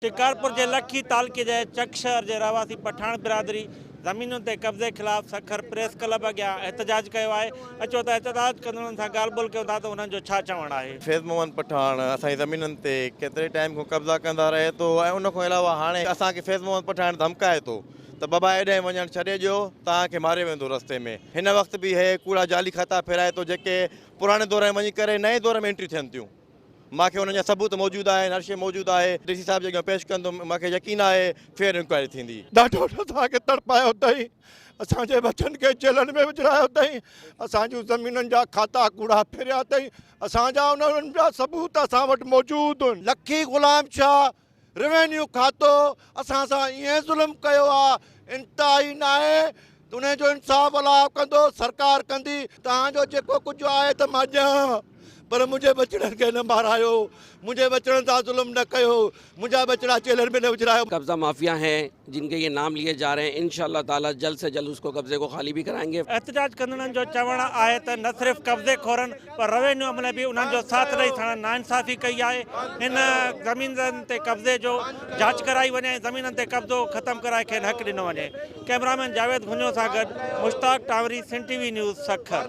शिकारपुर के लखी तालुके जे चकशहर के रहवासी पठान बिरादरी ज़मीनुनि ते कब्ज़े ख़िलाफ़ सखर प्रेस क्लब अॻियां एहतजाज कयो आहे। अचो त एहतजाज कंदड़नि सां ॻाल्हि ॿोल कयूं था त उन्हनि जो छा चवणु आहे। फैज़ मोहम्मद पठान असांजी ज़मीननि ते केतिरे टाइम खां कब्ज़ा कंदा रहे थो ऐं उन खां अलावा हाणे असांखे फैज़ मोहम्मद पठान धमकाए थो त बाबा हेॾे वञणु छॾे ॾियो, तव्हांखे मारे वेंदो रस्ते में। हिन वक़्तु बि हे कूड़ा जाली खाता फेराए थो जेके पुराणे दौर में वञी करे नए दौर में एंट्री थियनि थियूं। मूंखे हुनजा सबूत मौजूदु आहिनि, हर शइ मौजूदु आहे, डीसी साहिब जे अॻियां पेश कंदुमि। मूंखे यकीन आहे फेयर इंक्वायरी थींदी। ॾाढो असांखे तड़पायो अथई, असांजे बचनि खे जेलनि में विझरायो अथई, असांजूं ज़मीनुनि जा खाता कूड़ा फिरिया अथई, असांजा उन्हनि जा सबूत असां वटि मौजूदु आहिनि। लखी गुलाम शाह रेवेन्यू खातो असां सां ईअं ज़ुल्म कयो आहे, इंतिहाई न आहे। उनजो इंसाफ़ अलाह कंदो, सरकार कंदी। तव्हांजो जेको कुझु आहे त मां ॾियां, पर मुंहिंजे बचड़नि खे न मारायो, मुझे बचड़न सां जुल्म न कयो, मुझा बचड़ा जेलर में न विझरायो। कब्जा माफिया हैं जिनके ये नाम लिए जा रहे हैं, इंशाअल्लाह ताला जल्द से जल्द उसको कब्जे को खाली भी कराएंगे। एहतजाज कंदड़नि जो चवणु आहे त न सिर्फ़ु कब्ज़े खोरनि पर रेवेन्यू अमले बि उन्हनि जो साथ ॾेई साण नाइंसाफ़ी कई आहे। हिन ज़मीननि ते कब्ज़े जो जांच कराई वञे, ज़मीननि ते कब्ज़ो ख़तमु कराए खेनि हक़ ॾिनो वञे। कैमरामैन जावेद घुञो सां गॾु मुश्ताक टावरी, सिंध टीवी न्यूज़ सखर।